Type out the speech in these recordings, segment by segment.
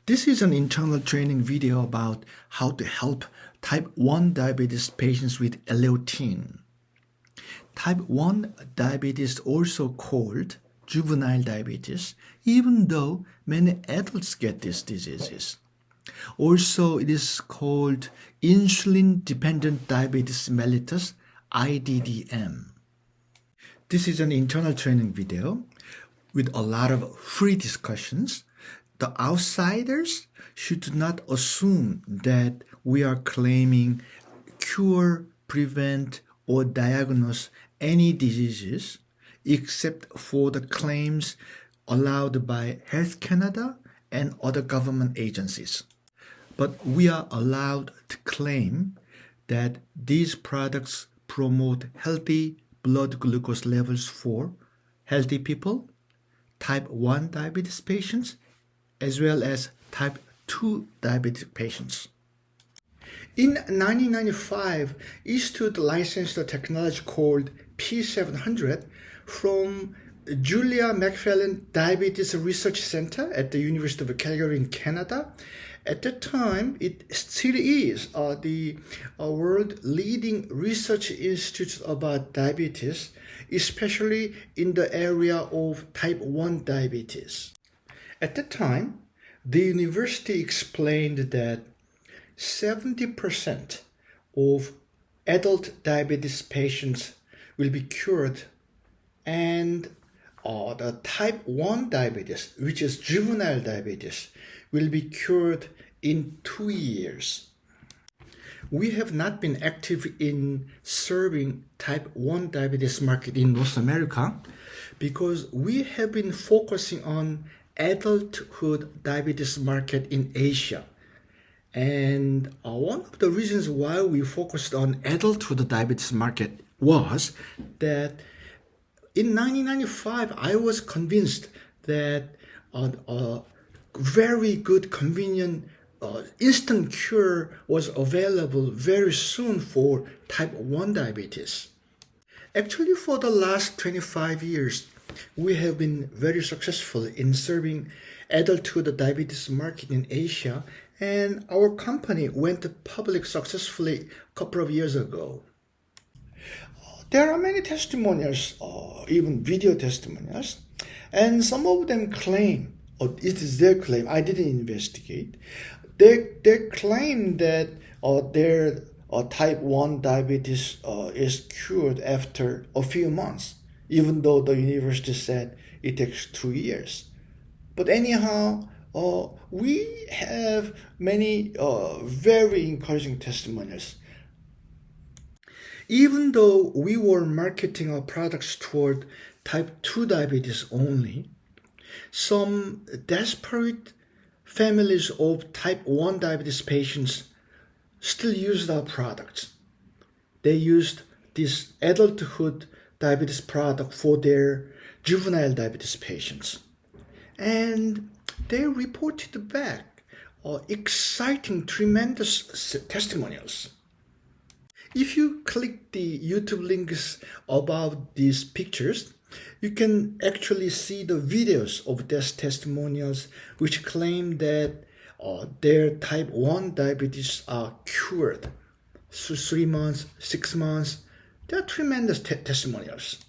This is an internal training video about how to help type 1 diabetes patients with L-leotin. Type 1 diabetes, also called juvenile diabetes, even though many adults get these diseases. Also, it is called insulin-dependent diabetes mellitus, IDDM. This is an internal training video with a lot of free discussions. The outsiders should not assume that we are claiming cure, prevent, or diagnose any diseases except for the claims allowed by Health Canada and other government agencies. But we are allowed to claim that these products promote healthy blood glucose levels for healthy people, type 1 diabetes patients, as well as type 2 diabetes patients. In 1995, Eastwood licensed a technology called P700 from Julia McFarlane Diabetes Research Center at the University of Calgary in Canada. At the time, it still is the world leading research institute about diabetes, especially in the area of type 1 diabetes. At the time, the university explained that 70% of adult diabetes patients will be cured, and the type 1 diabetes, which is juvenile diabetes, will be cured in 2 years. We have not been active in serving type 1 diabetes market in North America because we have been focusing on adulthood diabetes market in Asia. And one of the reasons why we focused on adulthood diabetes market was that in 1995, I was convinced that a very good, convenient, instant cure was available very soon for type 1 diabetes. Actually, for the last 25 years, we have been very successful in serving adulthood diabetes market in Asia, and our company went public successfully a couple of years ago. There are many testimonials, even video testimonials, and some of them claim, or it is their claim, I didn't investigate, they claim that their type 1 diabetes is cured after a few months, even though the university said it takes 2 years. But anyhow, we have many very encouraging testimonials. Even though we were marketing our products toward type 2 diabetes only, some desperate families of type 1 diabetes patients still used our products. They used this adulthood diabetes product for their juvenile diabetes patients. And they reported back exciting, tremendous testimonials. If you click the YouTube links above these pictures, you can actually see the videos of these testimonials which claim that their type 1 diabetes are cured. So 3 months, 6 months, they are tremendous testimonials.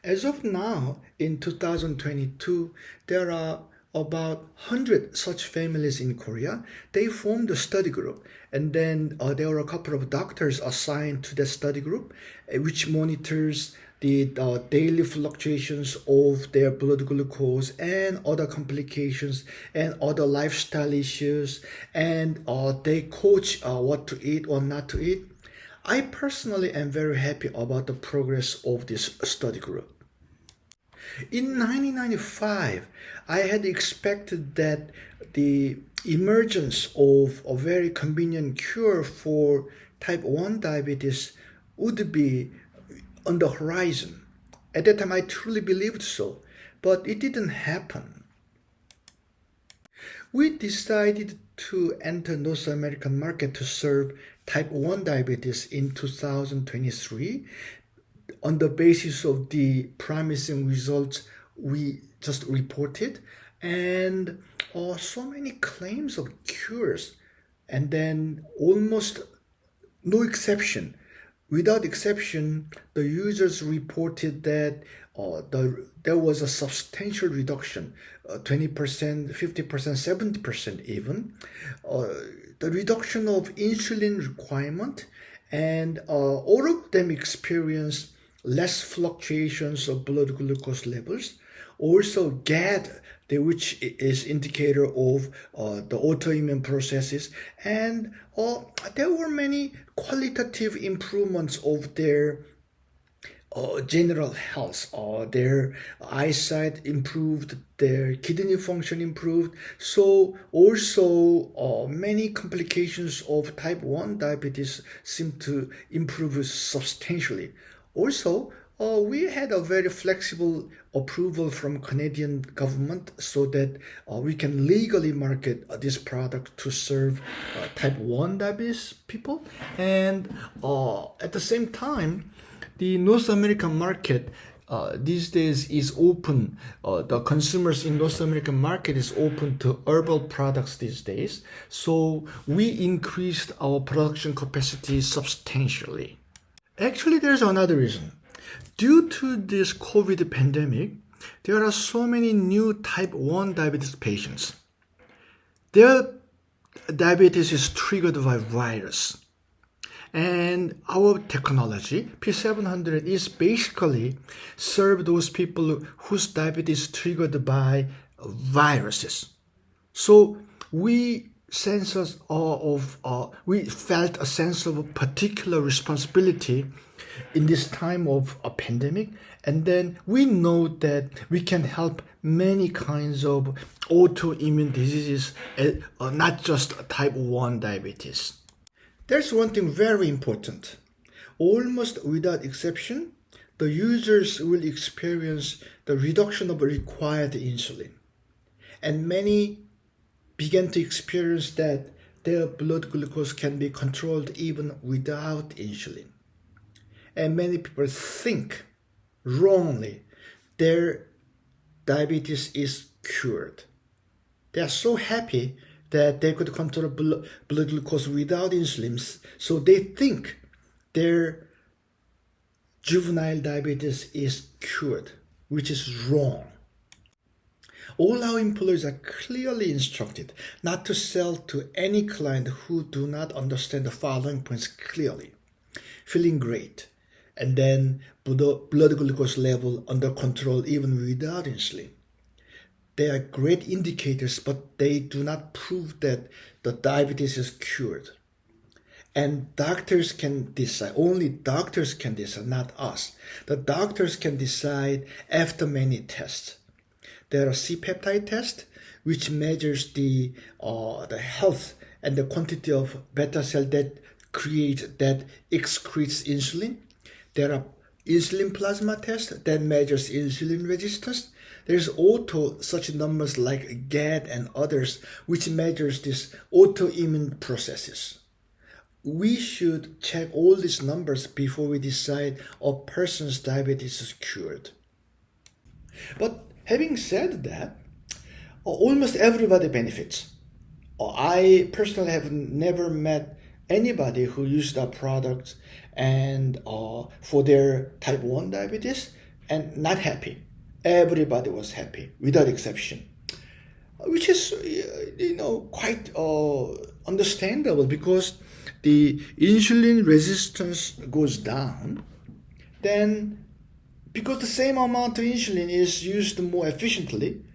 As of now, in 2022, there are about 100 such families in Korea. They formed a study group, and then there were a couple of doctors assigned to that study group, which monitors the daily fluctuations of their blood glucose and other complications and other lifestyle issues, and they coach what to eat or not to eat. I personally am very happy about the progress of this study group. In 1995, I had expected that the emergence of a very convenient cure for type 1 diabetes would be on the horizon. At that time, I truly believed so, but it didn't happen. We decided to enter North American market to serve type 1 diabetes in 2023 on the basis of the promising results we just reported, and so many claims of cures, and then almost no exception. Without exception, the users reported that there was a substantial reduction, 20%, 50%, 70% even. The reduction of insulin requirement, and all of them experience less fluctuations of blood glucose levels. Also GAD, which is indicator of the autoimmune processes, and there were many qualitative improvements of their general health. Their eyesight improved, their kidney function improved. So also many complications of type 1 diabetes seem to improve substantially. Also, we had a very flexible approval from Canadian government so that we can legally market this product to serve type 1 diabetes people. And at the same time, the North American market these days is open. The consumers in North American market is open to herbal products these days. So we increased our production capacity substantially. Actually, there's another reason. Due to this COVID pandemic, there are so many new type 1 diabetes patients. Their diabetes is triggered by virus. And our technology, P700, is basically serve those people whose diabetes is triggered by viruses. So we we felt a sense of particular responsibility in this time of a pandemic, and then we know that we can help many kinds of autoimmune diseases, not just type 1 diabetes. There's one thing very important. Almost without exception, the users will experience the reduction of required insulin. And many began to experience that their blood glucose can be controlled even without insulin. And many people think wrongly their diabetes is cured. They are so happy that they could control blood glucose without insulin, so they think their juvenile diabetes is cured, which is wrong. All our employees are clearly instructed not to sell to any client who do not understand the following points clearly. Feeling great, and then blood glucose level under control even without insulin. They are great indicators, but they do not prove that the diabetes is cured. And doctors can decide, only doctors can decide, not us. The doctors can decide after many tests. There are C-peptide tests, which measures the health and the quantity of beta cell that excretes insulin. There are insulin plasma tests that measures insulin resistance. There's also such numbers like GAD and others, which measures these autoimmune processes. We should check all these numbers before we decide a person's diabetes is cured. But having said that, almost everybody benefits. I personally have never met anybody who used our products and for their type 1 diabetes and not happy. Everybody was happy without exception, which is quite understandable because the insulin resistance goes down. Then because the same amount of insulin is used more efficiently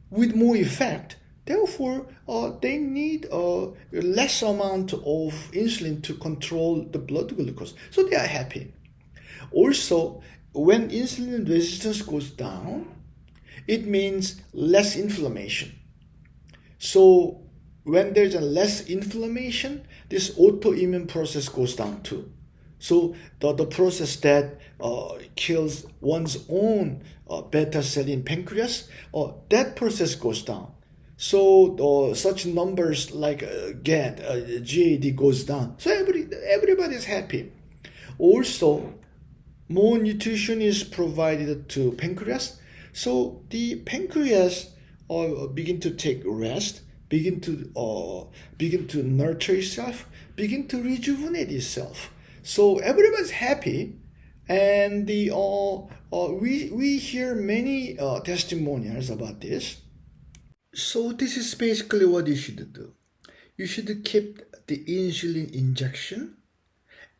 with more effect, therefore they need less amount of insulin to control the blood glucose, so they are happy. Also, when insulin resistance goes down, it means less inflammation. So when there's a less inflammation, this autoimmune process goes down too. So the process that kills one's own beta cell in pancreas, that process goes down. So such numbers like GAD goes down. So everybody is happy. Also, more nutrition is provided to pancreas. So the pancreas begin to take rest, begin to nurture yourself, begin to rejuvenate yourself. So everybody's happy, and we hear many testimonials about this. So this is basically what you should do. You should keep the insulin injection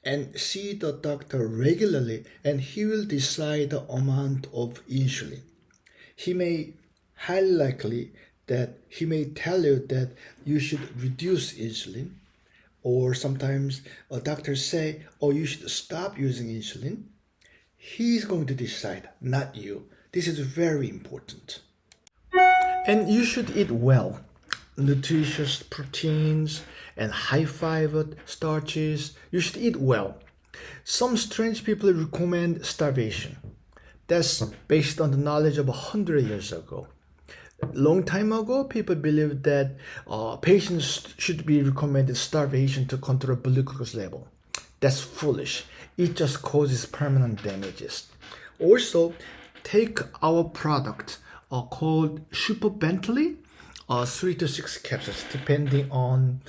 and see the doctor regularly, and he will decide the amount of insulin. He may highly likely that he may tell you that you should reduce insulin, or sometimes doctors say, oh, you should stop using insulin. He's going to decide, not you. This is very important. And you should eat well. Nutritious proteins and high fiber starches. You should eat well. Some strange people recommend starvation. That's based on the knowledge of 100 years ago. Long time ago, people believed that patients should be recommended starvation to control blood glucose level. That's foolish. It just causes permanent damages. Also, take our product called Super Bentley, 3 to 6 capsules, depending on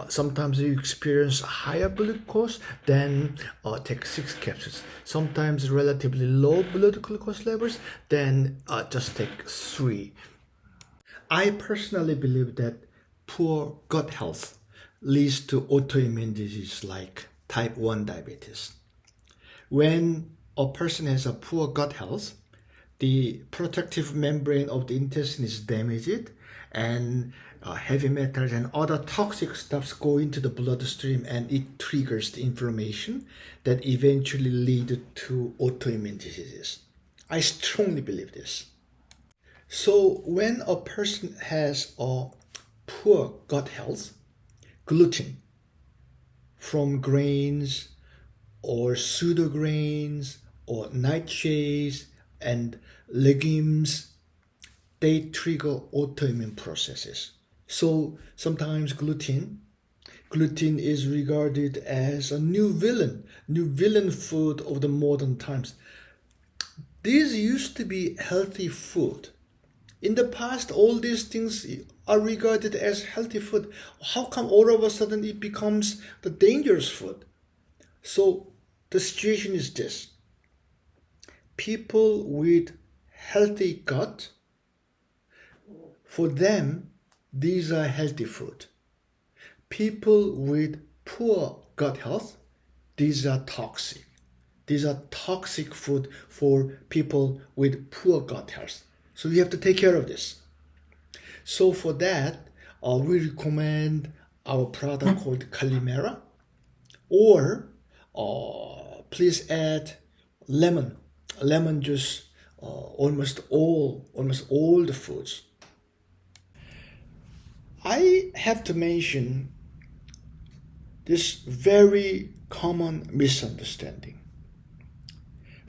sometimes you experience higher blood glucose, then take 6 capsules. Sometimes relatively low blood glucose levels, then just take 3. I personally believe that poor gut health leads to autoimmune disease like type 1 diabetes. When a person has a poor gut health, the protective membrane of the intestine is damaged, and heavy metals and other toxic stuffs go into the bloodstream, and it triggers the inflammation that eventually lead to autoimmune diseases. I strongly believe this. So when a person has a poor gut health, gluten from grains or pseudo grains or nightshades and legumes, they trigger autoimmune processes. So sometimes gluten is regarded as a new villain food of the modern times. These used to be healthy food. In the past, all these things are regarded as healthy food. How come all of a sudden it becomes the dangerous food? So the situation is this. People with healthy gut, for them, these are healthy food. People with poor gut health, these are toxic. These are toxic food for people with poor gut health. So we have to take care of this. So for that, we recommend our product called Calimera, or please add lemon juice, almost all the foods. I have to mention this very common misunderstanding.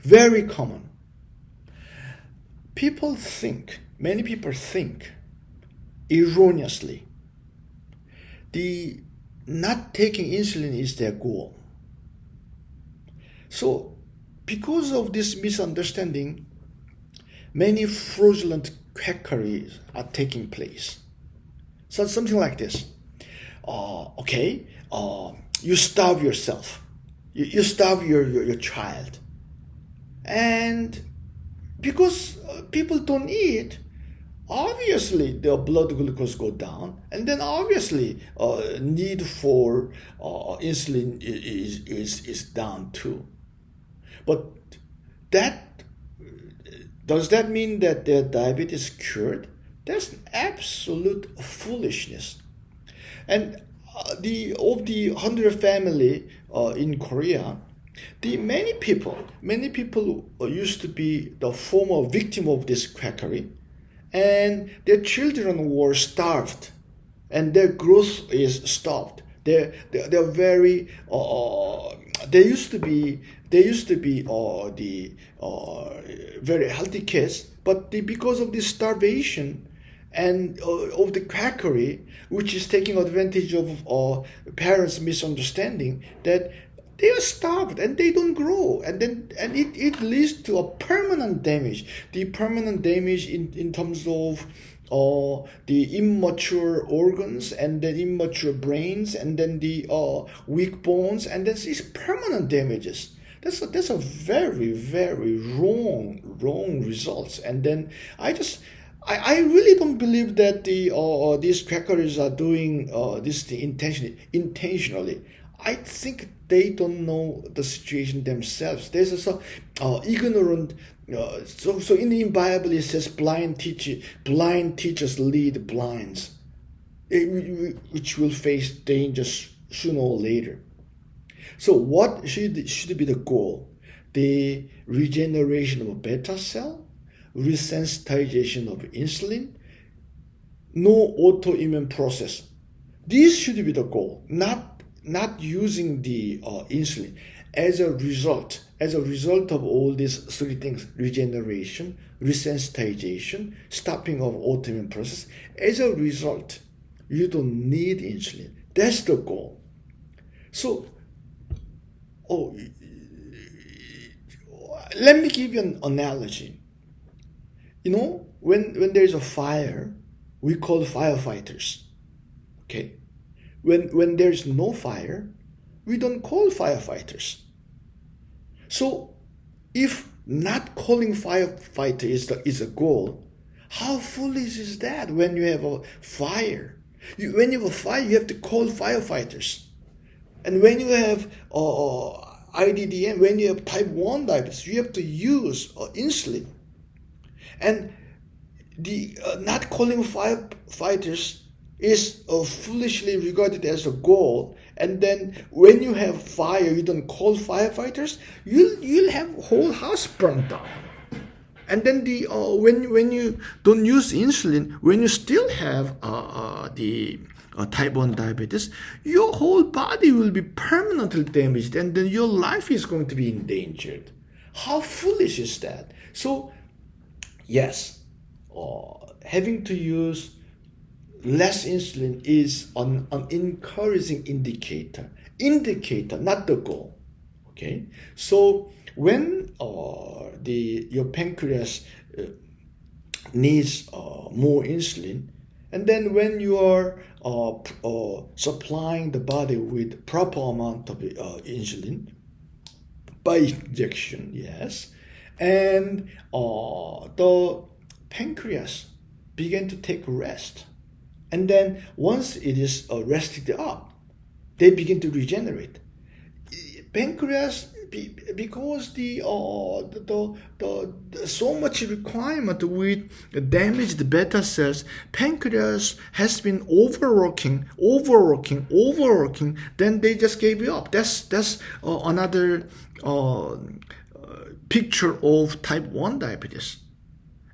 Very common. Many people think erroneously, the not taking insulin is their goal. So because of this misunderstanding, many fraudulent quackeries are taking place. So something like this. You starve yourself. You starve your child. And because people don't eat, obviously their blood glucose go down, and then obviously need for insulin is down too. But does that mean that their diabetes is cured? That's absolute foolishness. And of the 100 family in Korea, many people used to be the former victim of this quackery, and their children were starved, and their growth is stopped. They're very they used to be the very healthy kids, but because of this starvation and of the quackery, which is taking advantage of parents' misunderstanding, that they are starved and they don't grow, and it leads to a permanent damage. The permanent damage in terms of the immature organs, and then immature brains, and then the weak bones, and then these permanent damages. That's a very, very wrong results. And then I really don't believe that these crackers are doing this thing intentionally. I think they don't know the situation themselves. There's also ignorant. So in the Bible it says blind teachers lead blinds, which will face dangers sooner or later. So what should be the goal? The regeneration of beta cell, resensitization of insulin, no autoimmune process. This should be the goal, not using the insulin. As a result of all these three things: regeneration, resensitization, stopping of autoimmune process, as a result, you don't need insulin. That's the goal. So, let me give you an analogy. When there is a fire, we call firefighters. Okay? When there is no fire, we don't call firefighters. So, if not calling firefighter is a goal, how foolish is that when you have a fire? When you have a fire, you have to call firefighters. And when you have IDDM, when you have type 1 diabetes, you have to use insulin. And the not calling firefighters is foolishly regarded as a goal. And then when you have fire, you don't call firefighters, you'll have whole house burnt down. And then when you don't use insulin, when you still have the type 1 diabetes, your whole body will be permanently damaged, and then your life is going to be endangered. How foolish is that? So, yes, having to use less insulin is an encouraging indicator, not the goal. Okay, so when your pancreas needs more insulin, and then when you are supplying the body with proper amount of insulin by injection, yes, and the pancreas begin to take rest, and then once it is rested up, they begin to regenerate. Pancreas, because the so much requirement with damaged beta cells, pancreas has been overworking. Then they just gave it up. That's another picture of type 1 diabetes.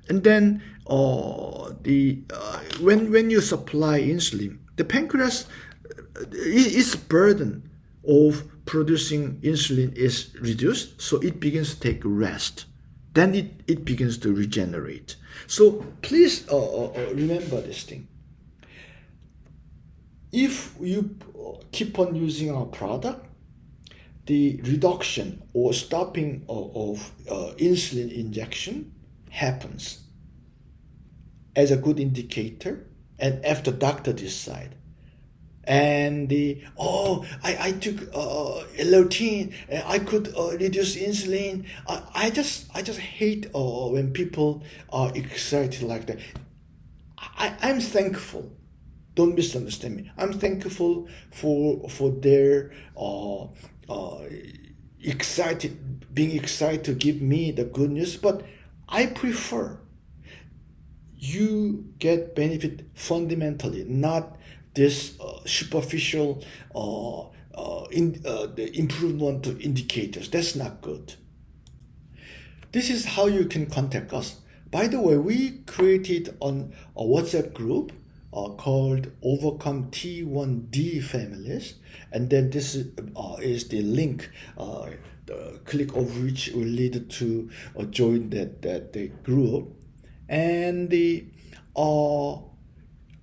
And then when you supply insulin, the pancreas its burden of producing insulin is reduced, so it begins to take rest. Then it begins to regenerate. So please remember this thing. If you keep on using our product, the reduction or stopping of insulin injection happens as a good indicator, and after doctor decide. And I took L-Lutein, I could reduce insulin. I just hate when people are excited like that. I'm thankful. Don't misunderstand me. I'm thankful for their being excited to give me the good news, but I prefer you get benefit fundamentally, not this superficial the improvement of indicators. That's not good. This is how you can contact us. By the way, we created on a WhatsApp group called Overcome T1D Families, and then this is the link. The click of which will lead to join that group, and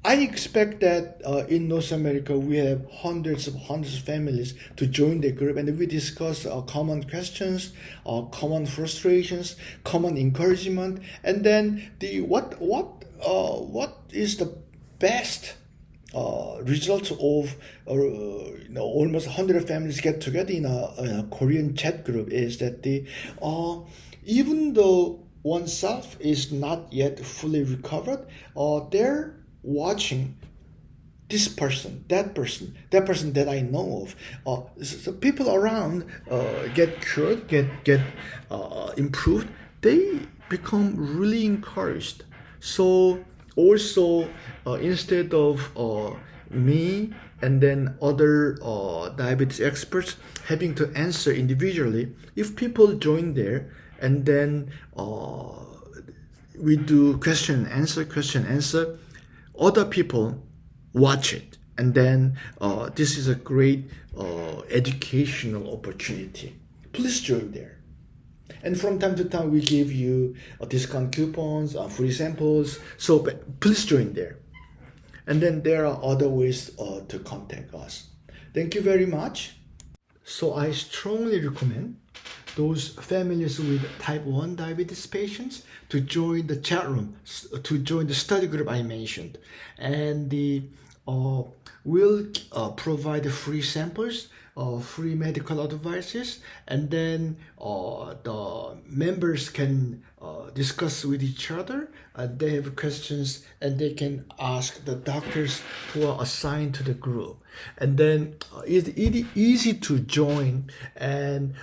I expect that in North America we have hundreds of families to join the group, and we discuss common questions, common frustrations, common encouragement, and then what is the best result of almost 100 families get together in a Korean chat group is that even though oneself is not yet fully recovered, they're watching this person, that person that I know of. So people around get cured, get improved. They become really encouraged. So also instead of me and then other diabetes experts having to answer individually, if people join there and then we do question answer, other people watch it, and then this is a great educational opportunity. Please join there. And from time to time, we give you discount coupons, free samples. So please join there. And then there are other ways to contact us. Thank you very much. So I strongly recommend those families with type 1 diabetes patients to join the chat room, to join the study group I mentioned. And we'll provide free samples, free medical advices, and then the members can discuss with each other. They have questions and they can ask the doctors who are assigned to the group. And then it's easy to join, and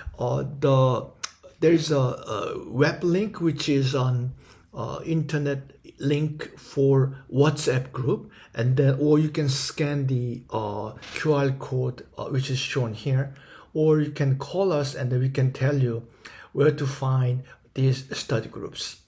there's a web link which is on internet link for WhatsApp group, and then or you can scan the QR code which is shown here, or you can call us and then we can tell you where to find these study groups.